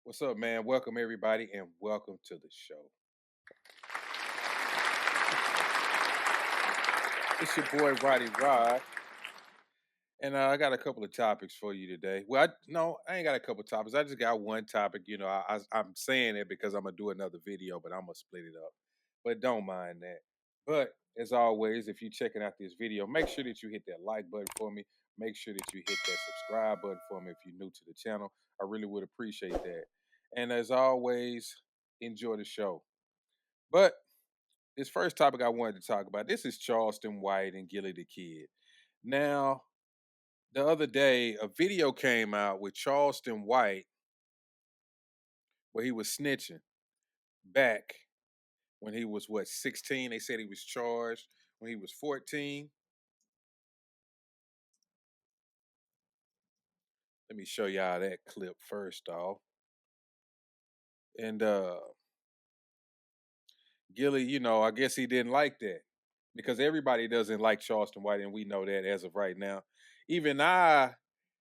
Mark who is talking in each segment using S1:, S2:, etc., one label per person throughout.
S1: What's up, man? Welcome everybody, and welcome to the show. It's your boy Roddy Rod, and I got a couple of topics for you today. Well, I ain't got a couple of topics. I just got one topic. I'm saying it because I'm gonna do another video, but I'm gonna split it up. But don't mind that. But as always, if you're checking out this video, make sure that you hit that like button for me. Make sure that you hit that subscribe button for me if you're new to the channel. I really would appreciate that. And as always, enjoy the show. But this first topic I wanted to talk about, this is Charleston White and Gillie the Kid. Now, the other day, a video came out with Charleston White where he was snitching back when he was, 16? They said he was charged when he was 14. Let me show y'all that clip first off. And Gillie, I guess he didn't like that because everybody doesn't like Charleston White, and we know that as of right now. Even I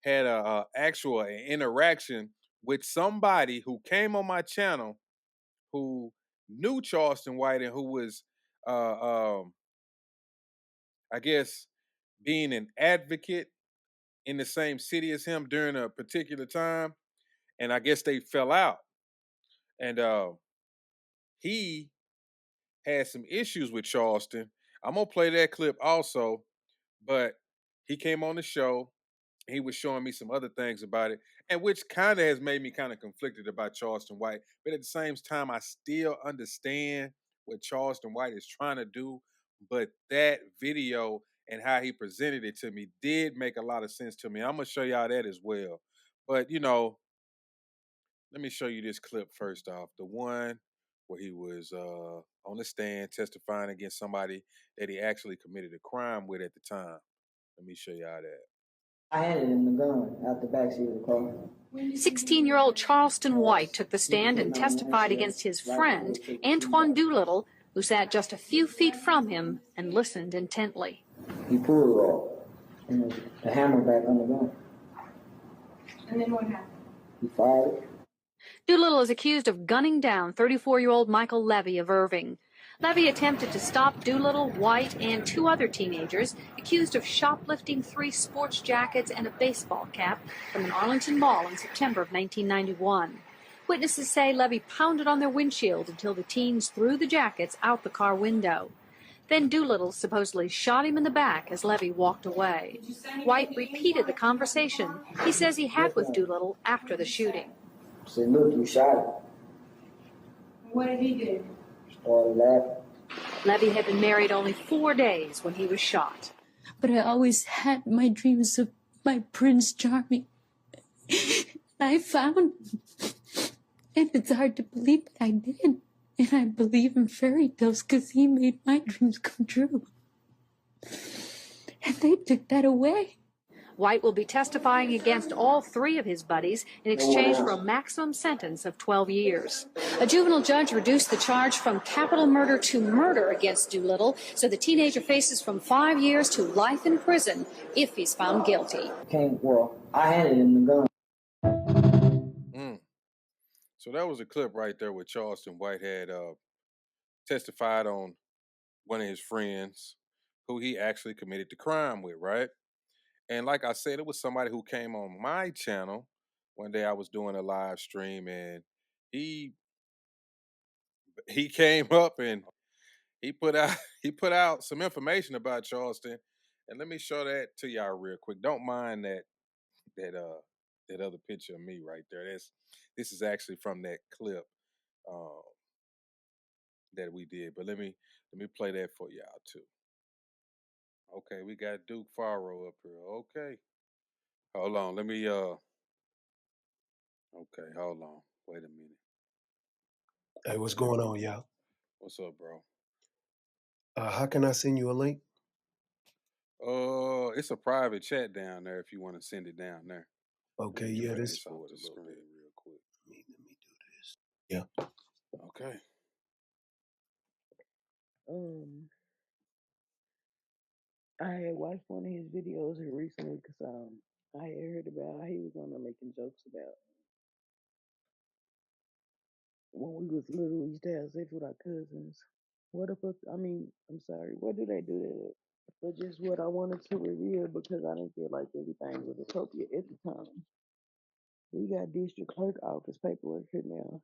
S1: had a actual interaction with somebody who came on my channel who knew Charleston White and who was, I guess, being an advocate in the same city as him during a particular time, and I guess they fell out. And he had some issues with Charleston. I'm gonna play that clip also, but he came on the show. He was showing me some other things about it, and which kind of has made me kind of conflicted about Charleston White. But at the same time, I still understand what Charleston White is trying to do. But that video and how he presented it to me did make a lot of sense to me. I'm gonna show y'all that as well. But let me show you this clip first off. The one where he was on the stand testifying against somebody that he actually committed a crime with at the time. Let me show y'all that.
S2: I handed him the gun out the backseat of the car.
S3: 16-year-old Charleston White took the stand and testified against his friend, Antoine Doolittle, who sat just a few feet from him and listened intently.
S2: He pulled it off, and the hammer back on the gun.
S4: And then what happened?
S2: He fired it.
S3: Doolittle is accused of gunning down 34-year-old Michael Levy of Irving. Levy attempted to stop Doolittle, White, and two other teenagers accused of shoplifting 3 sports jackets and a baseball cap from an Arlington mall in September of 1991. Witnesses say Levy pounded on their windshield until the teens threw the jackets out the car window. Then Doolittle supposedly shot him in the back as Levy walked away. White repeated the conversation he says he had with Doolittle after the shooting.
S2: I said, look, you shot him.
S4: What did he do?
S2: Started laughing.
S3: Levy had been married only 4 days when he was shot.
S5: But I always had my dreams of my Prince Charming. I found him. And it's hard to believe, but I did. And I believe in fairy tales because he made my dreams come true. And they took that away.
S3: White will be testifying against all 3 of his buddies in exchange for a maximum sentence of 12 years. A juvenile judge reduced the charge from capital murder to murder against Doolittle, so the teenager faces from 5 years to life in prison if he's found guilty.
S2: I handed him the gun.
S1: So that was a clip right there where Charleston White had testified on one of his friends who he actually committed the crime with, right? And like I said, it was somebody who came on my channel. One day I was doing a live stream and he came up and he put out some information about Charleston. And let me show that to y'all real quick. Don't mind that other picture of me right there. This is actually from that clip that we did. But let me play that for y'all too. Okay, we got Duke Faro up here. Okay. Hold on. Let me okay, hold on. Wait a minute.
S6: Hey, what's going on, y'all?
S1: What's up, bro?
S6: How can I send you a link?
S1: It's a private chat down there if you want to send it down there.
S6: Okay, yeah, this
S1: is off the screen real quick.
S6: Let me do this. Yeah.
S1: Okay.
S7: I had watched one of his videos here recently because I had heard about how he was gonna making jokes about when we was little, we used to have sex with our cousins. What the fuck? I mean, I'm sorry. What do they do that at? But just what I wanted to reveal because I didn't feel like everything was appropriate at the time. We got district clerk office paperwork here now.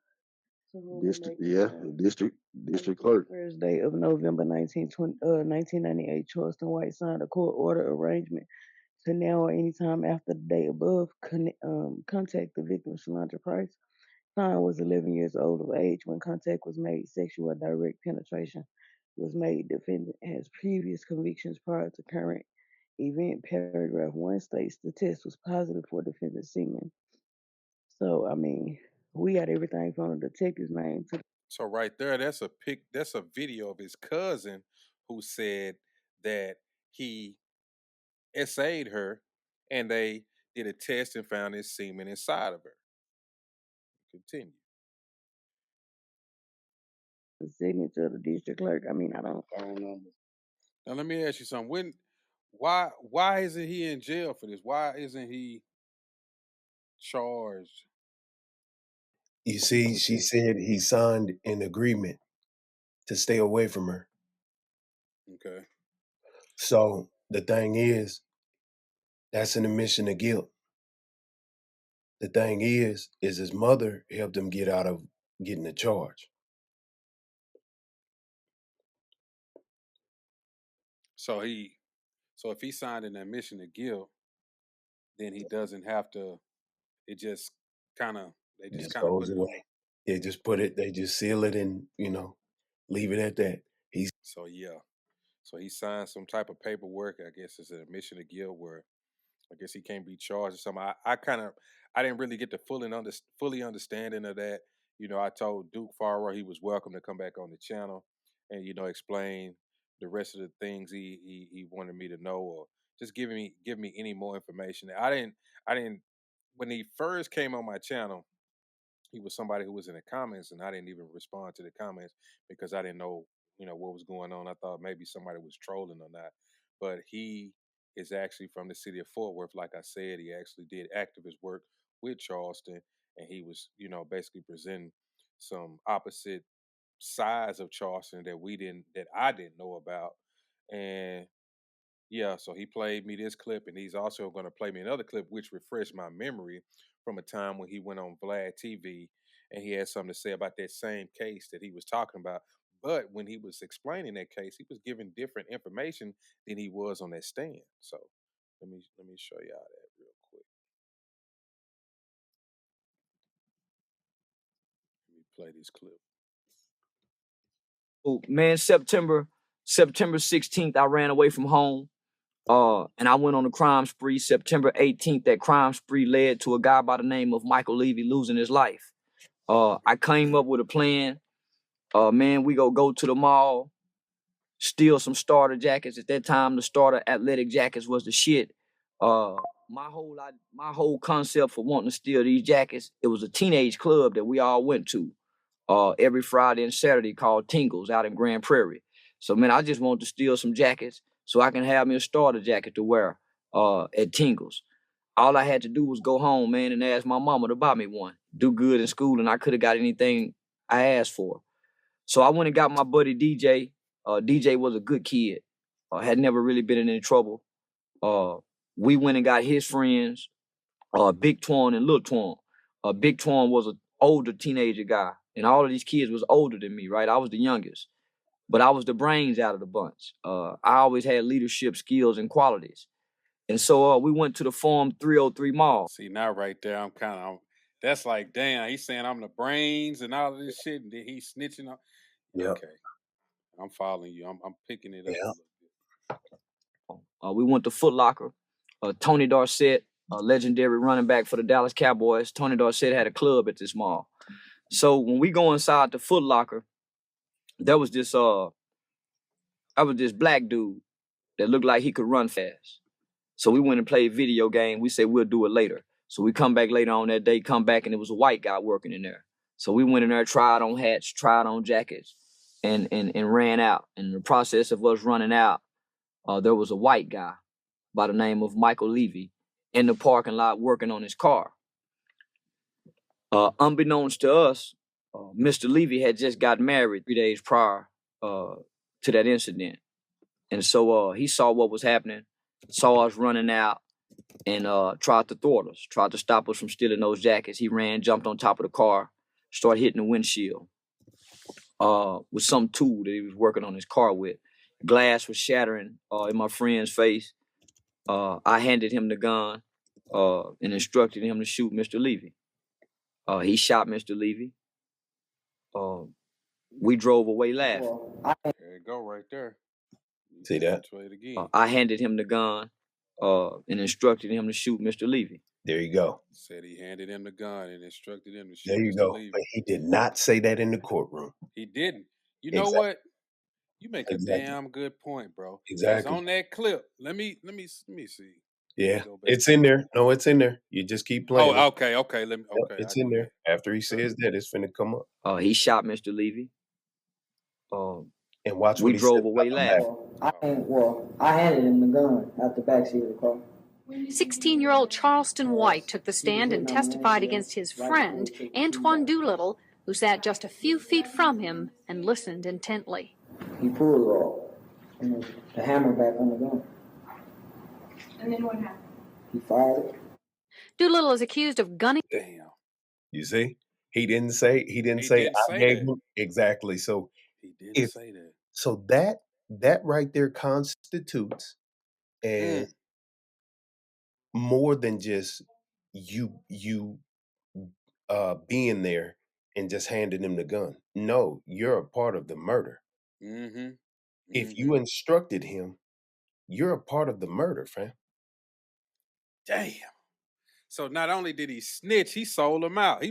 S7: So
S8: District, yeah, the district clerk.
S7: First day of November 1998, Charleston White signed a court order arrangement to now or anytime after the day above contact the victim, Shalondra Price. Klein was 11 years old of age when contact was made. Sexual direct penetration was made. Defendant has previous convictions prior to current event. Paragraph 1 states the test was positive for defendant's semen. So, I mean, we got everything from the detective's name to.
S1: So right there, that's a video of his cousin who said that he essayed her and they did a test and found his semen inside of her. Continue.
S7: The signature of the district clerk. I mean, I don't know.
S1: Now let me ask you something. Why isn't he in jail for this? Why isn't he charged?
S6: You see, she said he signed an agreement to stay away from her.
S1: Okay.
S6: So the thing is, that's an admission of guilt. The thing is his mother helped him get out of getting the charge.
S1: So if he signed an admission of guilt, then he doesn't have to. It just kind of they just kind of
S6: goes
S1: put it.
S6: away. They just put it. They just seal it and leave it at that.
S1: So yeah. So he signed some type of paperwork. I guess it's an admission of guilt where I guess he can't be charged or something. I didn't really get the fully understanding of that. I told Duke Farrar he was welcome to come back on the channel and explain the rest of the things he wanted me to know or just give me any more information. I didn't when he first came on my channel. He was somebody who was in the comments, and I didn't even respond to the comments because I didn't know, what was going on. I thought maybe somebody was trolling or not. But he is actually from the city of Fort Worth. Like I said, he actually did activist work with Charleston, and he was, basically presenting some opposite sides of Charleston that I didn't know about. And yeah, so he played me this clip, and he's also going to play me another clip, which refreshed my memory from a time when he went on Vlad TV and he had something to say about that same case that he was talking about. But when he was explaining that case, he was giving different information than he was on that stand. So let me show y'all that real quick. Let me play this clip.
S9: Oh, man, September 16th, I ran away from home. And I went on a crime spree. September 18th, that crime spree led to a guy by the name of Michael Levy losing his life. I came up with a plan. Man, we go to the mall, steal some starter jackets. At that time, the starter athletic jackets was the shit. My whole concept for wanting to steal these jackets, it was a teenage club that we all went to every Friday and Saturday called Tingles out in Grand Prairie. So, man, I just wanted to steal some jackets so I can have me a starter jacket to wear at Tingles. All I had to do was go home, man, and ask my mama to buy me one. Do good in school, and I could have got anything I asked for. So I went and got my buddy DJ. DJ was a good kid. Had never really been in any trouble. We went and got his friends, Big Twan and Lil Twan. Big Twan was an older teenager guy, and all of these kids was older than me, right? I was the youngest, but I was the brains out of the bunch. I always had leadership skills and qualities. And so we went to the Farm 303 Mall.
S1: See, now right there, that's like, damn, he's saying I'm the brains and all of this shit, and then he's snitching on.
S6: Yep.
S1: Okay. I'm following you. I'm picking it up a little bit.
S9: We went to Foot Locker. Tony Dorsett, a legendary running back for the Dallas Cowboys. Tony Dorsett had a club at this mall. So when we go inside the Foot Locker, there was this black dude that looked like he could run fast. So we went and played video game. We said we'll do it later. So we come back later on that day, come back, and it was a white guy working in there. So we went in there, tried on hats, tried on jackets, and ran out. And in the process of us running out, there was a white guy by the name of Michael Levy in the parking lot working on his car. Unbeknownst to us, Mr. Levy had just got married 3 days prior to that incident. And so he saw what was happening, saw us running out, and tried to thwart us, tried to stop us from stealing those jackets. He ran, jumped on top of the car, started hitting the windshield with some tool that he was working on his car with. Glass was shattering in my friend's face. I handed him the gun and instructed him to shoot Mr. Levy. He shot Mr. Levy. We drove away laughing.
S1: There you go, right there.
S6: See that?
S1: Play it again.
S9: I handed him the gun and instructed him to shoot Mr. Levy.
S6: There you go.
S1: Said he handed him the gun and instructed him to shoot
S6: There you
S1: Mr.
S6: go.
S1: Levy.
S6: But he did not say that in the courtroom.
S1: He didn't. You know
S6: Exactly.
S1: what? You make a
S6: Exactly.
S1: damn good point, bro.
S6: Exactly.
S1: It's on that clip. Let me see.
S6: Yeah, it's in there. No, it's in there. You just keep playing.
S1: Oh, okay. Let me.
S6: Yep,
S1: Okay,
S6: it's in there. After he says that, it's finna come up.
S9: He shot Mr. Levy.
S6: And watch
S9: we
S6: what he
S9: drove
S6: said
S9: away laughing.
S2: I handed him the gun out the backseat of the car.
S3: 16-year-old Charleston White took the stand and testified against his friend, Antoine Doolittle, who sat just a few feet from him and listened intently.
S2: He pulled it off, and the hammer back on the gun.
S4: And then what happened?
S2: He fired it.
S3: Doolittle is accused of gunning.
S1: Damn.
S6: You see? He didn't say
S1: didn't
S6: I gave
S1: that.
S6: him exactly. So
S1: He didn't say that.
S6: so that right there constitutes and more than just you being there and just handing him the gun. No, you're a part of the murder.
S1: Mm-hmm.
S6: If you instructed him, you're a part of the murder, fam.
S1: Damn. So not only did he snitch, he sold him out.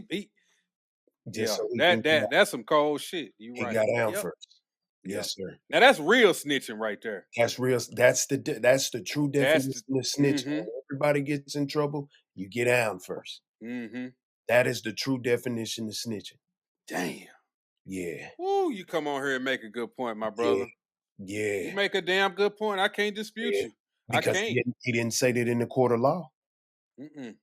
S6: Just so he can get out.
S1: That's some cold shit. You
S6: He
S1: right.
S6: got out
S1: Yep.
S6: first. Yes, sir.
S1: Now that's real snitching right there.
S6: That's real. That's the true definition of snitching.
S1: Mhm.
S6: When everybody gets in trouble, you get down first.
S1: Mm-hmm.
S6: That is the true definition of snitching.
S1: Damn.
S6: Yeah.
S1: Woo, you come on here and make a good point, my brother.
S6: Yeah.
S1: You make a damn good point. I can't dispute you.
S6: Because
S1: I can't.
S6: he didn't say that in the court of law.
S1: Mm-mm.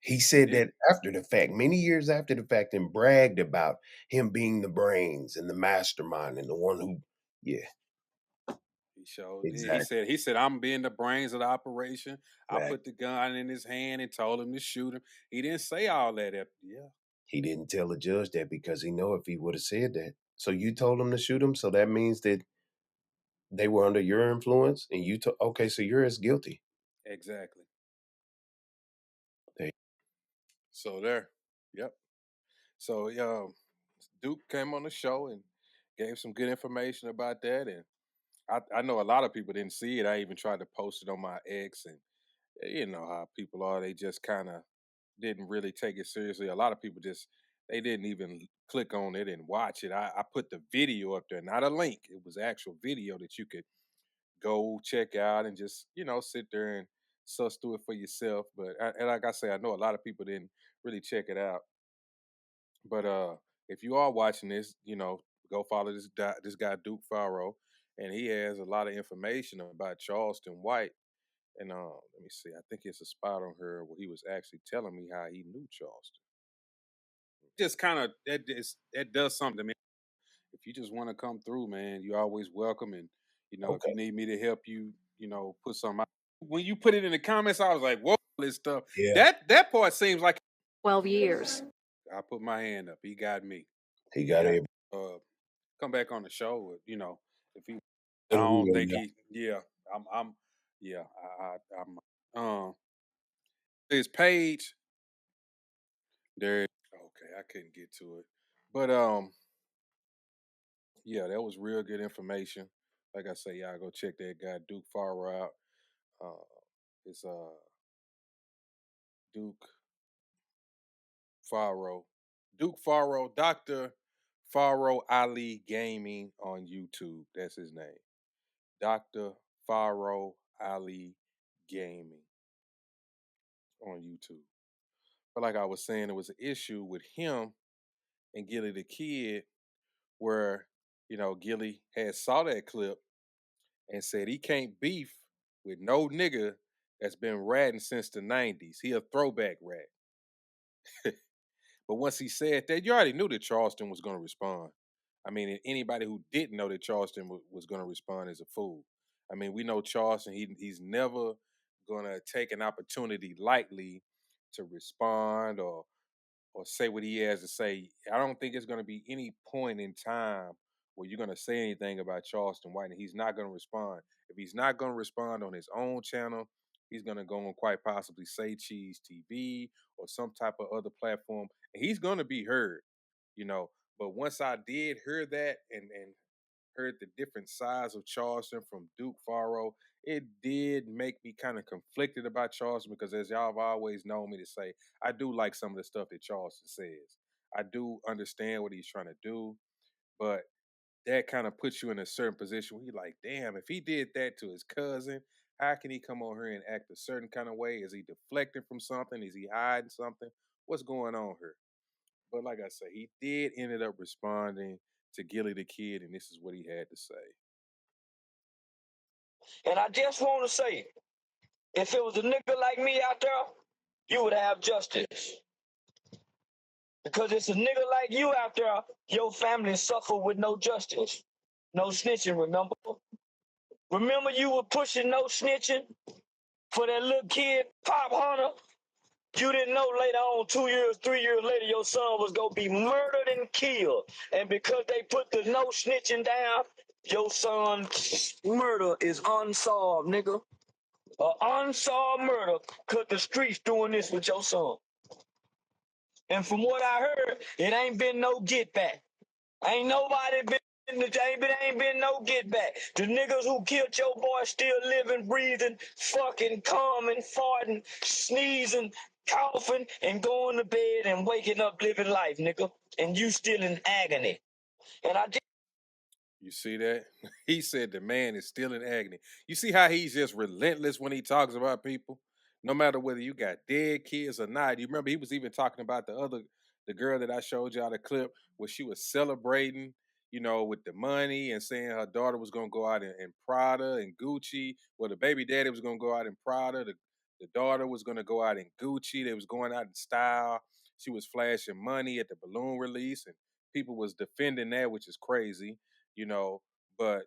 S6: He said that after the fact, many years after the fact, and bragged about him being the brains and the mastermind and the one who,
S1: He showed
S6: Exactly.
S1: He said, I'm being the brains of the operation.
S6: Right.
S1: I put the gun in his hand and told him to shoot him. He didn't say all that.
S6: He didn't tell the judge that because he know if he would have said that. So you told him to shoot him. So that means that they were under your influence and you told, okay, so you're as guilty.
S1: Exactly.
S6: There.
S1: So there. Yep. So Duke came on the show and gave some good information about that. And I know a lot of people didn't see it. I even tried to post it on my ex, and you know how people are. They just kind of didn't really take it seriously. A lot of people they didn't even click on it and watch it. I put the video up there, not a link. It was actual video that you could go check out and just sit there and suss through it for yourself. But and like I say, I know a lot of people didn't really check it out. But if you are watching this, go follow this guy Duke Farrow, and he has a lot of information about Charleston White. And let me see, I think it's a spot on here where he was actually telling me how he knew Charleston. Just kind of that does something to me. If you just want to come through, man, you're always welcome. And if you need me to help you, put something out. When you put it in the comments, I was like, whoa, this stuff.
S6: Yeah.
S1: That part seems like
S3: 12 years.
S1: I put my hand up. He got me.
S6: He got it.
S1: Come back on the show, if he. I don't think he. Yeah, I'm. Yeah, I'm. His page. There. Okay, I couldn't get to it, but yeah, that was real good information. Like I say, y'all go check that guy Duke Farrow out. It's Duke Farrow, Dr. Farrow Ali Gaming on YouTube. That's his name. Dr. Farrow Ali Gaming on YouTube. But like I was saying, there was an issue with him and Gillie the Kid where, Gillie had saw that clip and said he can't beef with no nigga that's been ratting since the 90s. He a throwback rat. But once he said that, you already knew that Charleston was going to respond. I mean, anybody who didn't know that Charleston was going to respond is a fool. I mean, we know Charleston. He's never going to take an opportunity lightly to respond or say what he has to say. I don't think it's going to be any point in time where you're going to say anything about Charleston White, and he's not going to respond. If he's not going to respond on his own channel, he's going to go on quite possibly Say Cheese TV or some type of other platform, and he's going to be heard, you know. But once I did hear that and heard the different sides of Charleston from Duke Faro, it did make me kind of conflicted about Charleston because, as y'all have always known me to say, I do like some of the stuff that Charleston says. I do understand what he's trying to do, but that kind of puts you in a certain position where you're like, damn, if he did that to his cousin, how can he come on here and act a certain kind of way? Is he deflecting from something? Is he hiding something? What's going on here? But like I say, he did ended up responding to Gillie the Kid, and this is what he had to say.
S10: And I just want to say, if it was a nigga like me out there, you would have justice. Because it's a nigga like you out there, your family suffer with no justice. No snitching, remember? Remember you were pushing no snitching for that little kid, Pop Hunter? You didn't know later on, 2 years, 3 years later, your son was going to be murdered and killed. And because they put the no snitching down, your son's murder is unsolved, nigga. An unsolved murder because the streets doing this with your son. And from what I heard, it ain't been no get back. Ain't nobody been, ain't been no get back. The niggas who killed your boy still living, breathing, fucking coming, farting, sneezing, coughing, and going to bed and waking up living life, nigga. And you still in agony. And I just
S1: You see that? He said the man is still in agony. You see how he's just relentless when he talks about people? No matter whether you got dead kids or not. You remember he was even talking about the girl that I showed y'all the clip where she was celebrating, you know, with the money and saying her daughter was gonna go out in Prada and Gucci. Well, the baby daddy was gonna go out in Prada. The daughter was gonna go out in Gucci. They was going out in style. She was flashing money at the balloon release, and people was defending that, which is crazy, you know. But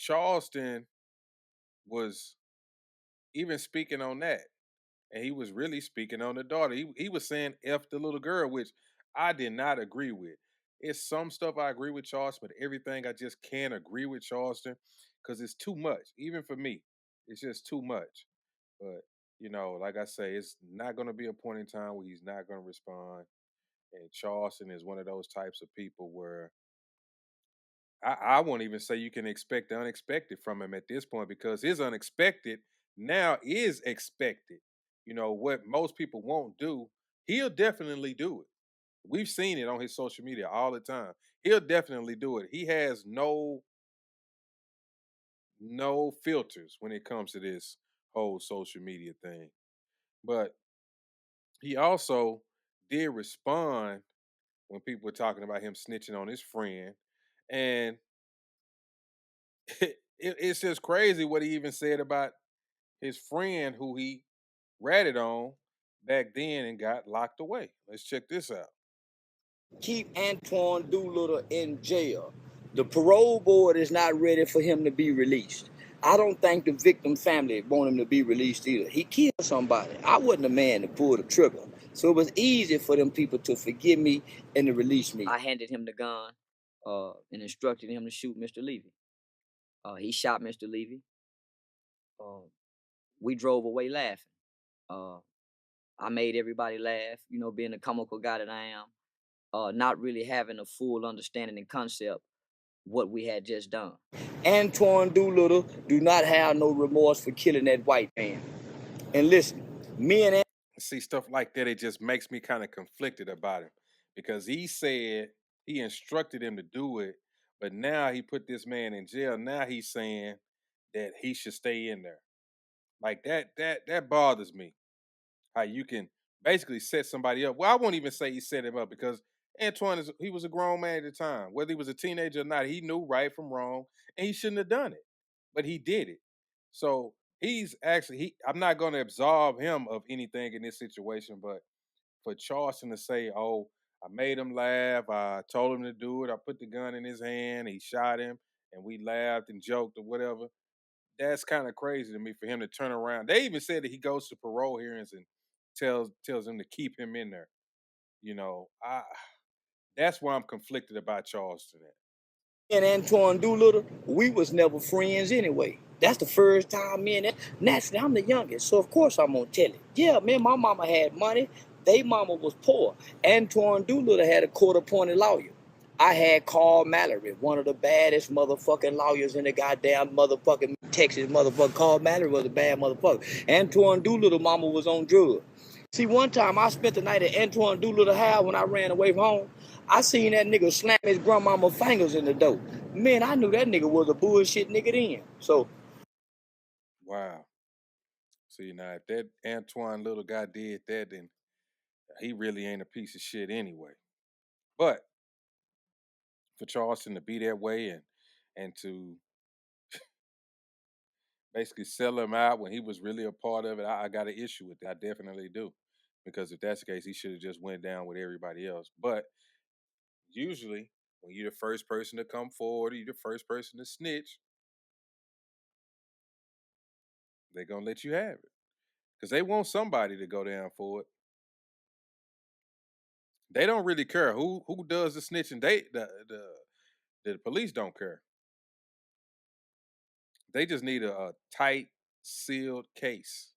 S1: Charleston was even speaking on that, and he was really speaking on the daughter. He was saying "f the little girl," which I did not agree with. It's some stuff I agree with Charleston, but everything I just can't agree with Charleston because it's too much. Even for me, it's just too much. But you know, like I say, it's not going to be a point in time where he's not going to respond. And Charleston is one of those types of people where I won't even say you can expect the unexpected from him at this point because his unexpected now is expected. You know, what most people won't do, he'll definitely do it. We've seen it on his social media all the time. He'll definitely do it. He has no filters when it comes to this whole social media thing. But he also did respond when people were talking about him snitching on his friend. And it's just crazy what he even said about his friend who he ratted on back then and got locked away. Let's check this out.
S10: keep Antoine Doolittle in jail. The parole board is not ready for him to be released. I don't think the victim family want him to be released either. He killed somebody. I wasn't the man to pull the trigger. So it was easy for them people to forgive me and to release me. I handed him the gun and instructed him to shoot Mr. Levy. He shot Mr. Levy. We drove away laughing. I made everybody laugh, you know, being the comical guy that I am. Not really having a full understanding and concept what we had just done. Antoine Doolittle do not have no remorse for killing that white man. And listen, me and
S1: See, stuff like that, it just makes me kind of conflicted about him because he said he instructed him to do it, but now he put this man in jail. Now he's saying that he should stay in there. Like that bothers me. How you can basically set somebody up. Well, I won't even say he set him up because he was a grown man at the time. Whether he was a teenager or not, he knew right from wrong, and he shouldn't have done it. But he did it. So he's actually I'm not gonna absolve him of anything in this situation, but for Charleston to say, "Oh, I made him laugh. I told him to do it. I put the gun in his hand. He shot him, and we laughed and joked or whatever." That's kind of crazy to me for him to turn around. They even said that he goes to parole hearings and tells him to keep him in there. You know, that's why I'm conflicted about Charleston.
S10: And Antoine Doolittle, we was never friends anyway. That's the first time me and that. Naturally, I'm the youngest, so of course I'm gonna tell it. Yeah, man, my mama had money. They mama was poor. Antoine Doolittle had a court-appointed lawyer. I had Carl Mallory, one of the baddest motherfucking lawyers in the goddamn motherfucking Texas motherfucker. Carl Mallory was a bad motherfucker. Antoine Doolittle mama was on drugs. See, one time I spent the night at Antoine Doolittle house when I ran away from home. I seen that nigga slam his grandmama fingers in the door. Man, I knew that nigga was a bullshit nigga then. So,
S1: Wow. See, now if that Antoine little guy did that, then he really ain't a piece of shit anyway. But for Charleston to be that way and to basically sell him out when he was really a part of it, I got an issue with that. I definitely do. Because if that's the case, he should have just went down with everybody else. But usually, when you're the first person to come forward, or you're the first person to snitch, they're gonna let you have it. Because they want somebody to go down for it. They don't really care who does the snitching. The police don't care. They just need a tight, sealed case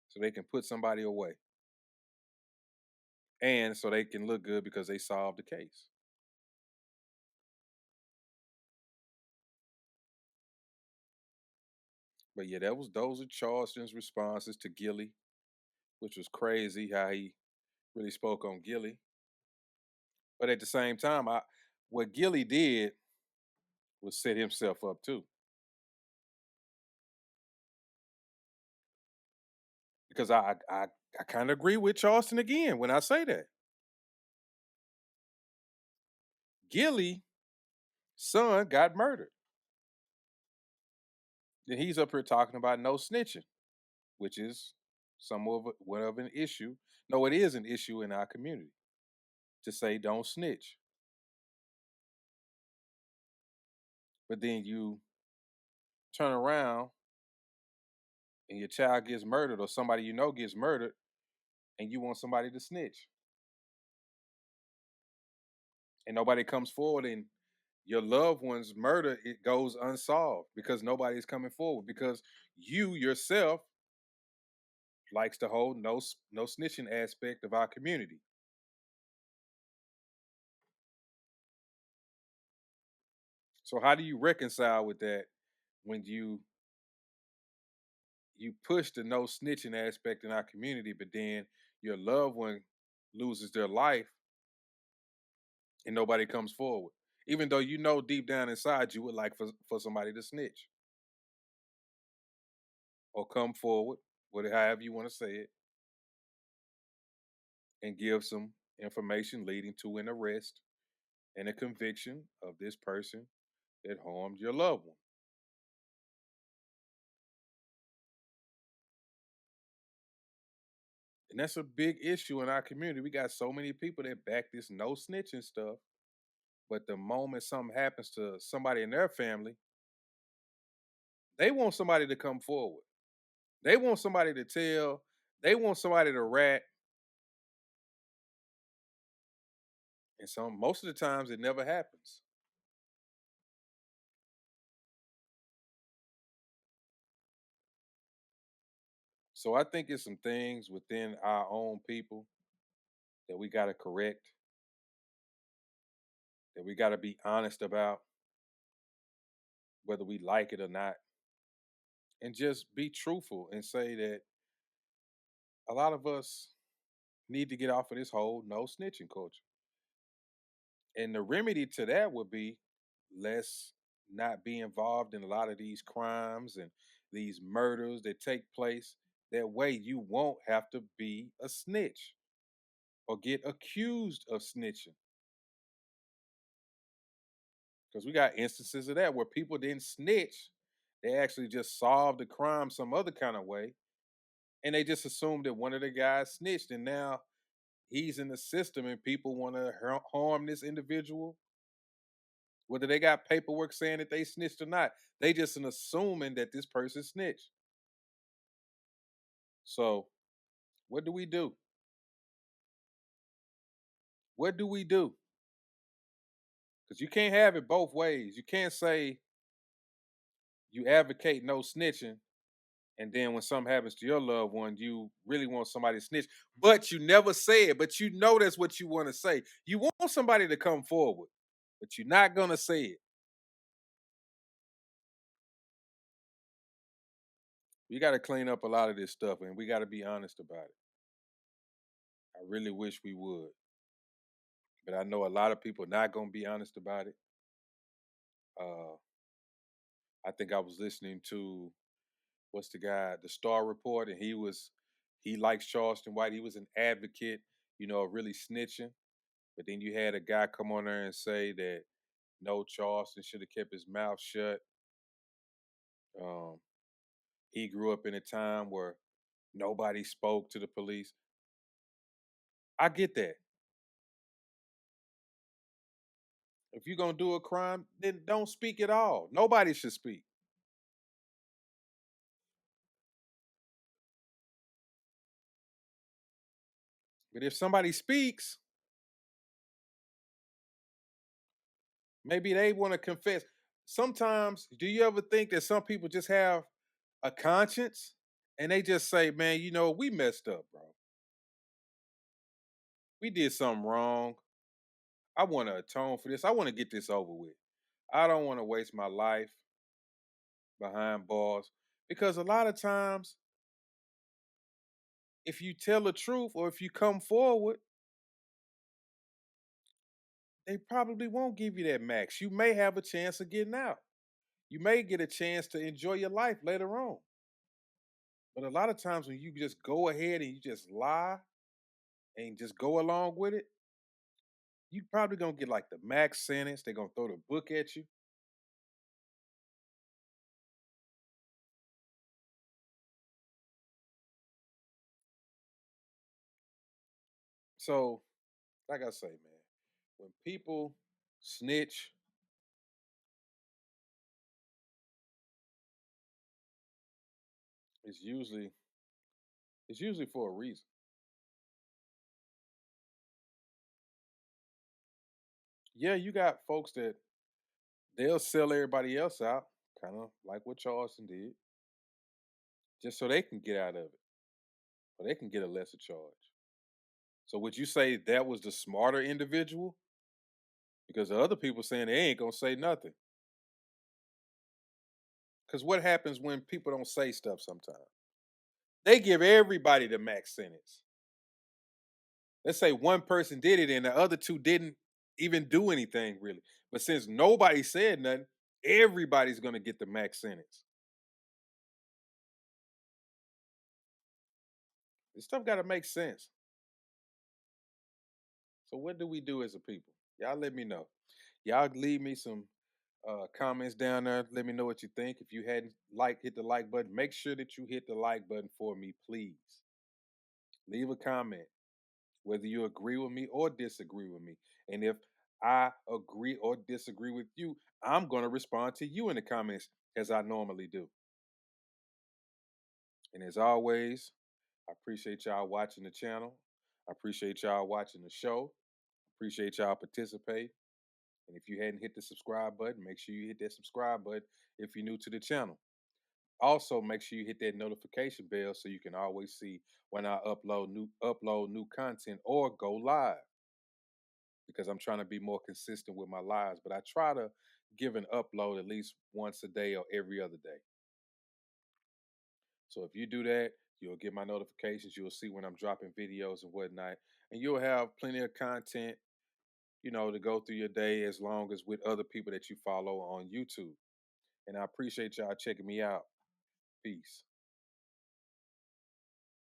S1: so they can put somebody away. And so they can look good because they solved the case. But yeah, those are Charleston's responses to Gillie, which was crazy how he really spoke on Gillie. But at the same time, what Gillie did was set himself up too. Because I kind of agree with Charleston again when I say that. Gillie son got murdered. Then he's up here talking about no snitching, which is somewhat of an issue. No, it is an issue in our community to say don't snitch. But then you turn around and your child gets murdered or somebody you know gets murdered and you want somebody to snitch. And nobody comes forward and your loved one's murder, it goes unsolved because nobody's coming forward because you yourself likes to hold no snitching aspect of our community. So how do you reconcile with that when you push the no snitching aspect in our community, but then your loved one loses their life and nobody comes forward, even though you know deep down inside you would like for somebody to snitch or come forward, whatever however you want to say it, and give some information leading to an arrest and a conviction of this person that harmed your loved one. And that's a big issue in our community. We got so many people that back this no snitching stuff. But the moment something happens to somebody in their family, they want somebody to come forward. They want somebody to tell. They want somebody to rat. And most of the times it never happens. So I think it's some things within our own people that we got to correct, that we got to be honest about, whether we like it or not, and just be truthful and say that a lot of us need to get off of this whole no snitching culture. And the remedy to that would be let's not be involved in a lot of these crimes and these murders that take place. That way you won't have to be a snitch or get accused of snitching. Because we got instances of that where people didn't snitch. They actually just solved the crime some other kind of way. And they just assumed that one of the guys snitched. And now he's in the system and people want to harm this individual, whether they got paperwork saying that they snitched or not, they just assuming that this person snitched. So what do we do? What do we do? Because you can't have it both ways. You can't say you advocate no snitching, and then when something happens to your loved one, you really want somebody to snitch, but you never say it. But you know that's what you want to say. You want somebody to come forward, but you're not gonna say it. We got to clean up a lot of this stuff, and we got to be honest about it. I really wish we would, but I know a lot of people not gonna be honest about it. Uh, I think I was listening to what's the guy, the Star Report, and he likes Charleston White. He was an advocate, really snitching. But then you had a guy come on there and say that no, Charleston should have kept his mouth shut. Um, he grew up in a time where nobody spoke to the police. I get that. If you're gonna do a crime, then don't speak at all. Nobody should speak. But if somebody speaks, maybe they want to confess. Sometimes, do you ever think that some people just have a conscience and they just say, man, we messed up, bro. We did something wrong. I want to atone for this. I want to get this over with. I don't want to waste my life behind bars because a lot of times, if you tell the truth or if you come forward, they probably won't give you that max. You may have a chance of getting out. You may get a chance to enjoy your life later on. But a lot of times when you just go ahead and you just lie and just go along with it, you probably gonna get like the max sentence. They're gonna throw the book at you. So, like I say, man, when people snitch, it's usually it's usually for a reason. Yeah, you got folks that they'll sell everybody else out, kind of like what Charleston did, just so they can get out of it, or they can get a lesser charge. So would you say that was the smarter individual? Because the other people saying they ain't gonna say nothing. Because what happens when people don't say stuff sometimes? They give everybody the max sentence. Let's say one person did it and the other two didn't even do anything really. But since nobody said nothing, everybody's gonna get the max sentence. This stuff gotta make sense. So what do we do as a people? Y'all let me know. Y'all leave me some comments down there. Let me know what you think. If you hadn't hit the like button. Make sure that you hit the like button for me, please. Leave a comment, whether you agree with me or disagree with me. And if I agree or disagree with you, I'm going to respond to you in the comments as I normally do. And as always, I appreciate y'all watching the channel. I appreciate y'all watching the show. Appreciate y'all participating. And if you hadn't hit the subscribe button, make sure you hit that subscribe button if you're new to the channel. Also, make sure you hit that notification bell so you can always see when I upload new content or go live. Because I'm trying to be more consistent with my lives, but I try to give an upload at least once a day or every other day. So if you do that, you'll get my notifications. You'll see when I'm dropping videos and whatnot, and you'll have plenty of content, to go through your day as long as with other people that you follow on YouTube. And I appreciate y'all checking me out. Peace.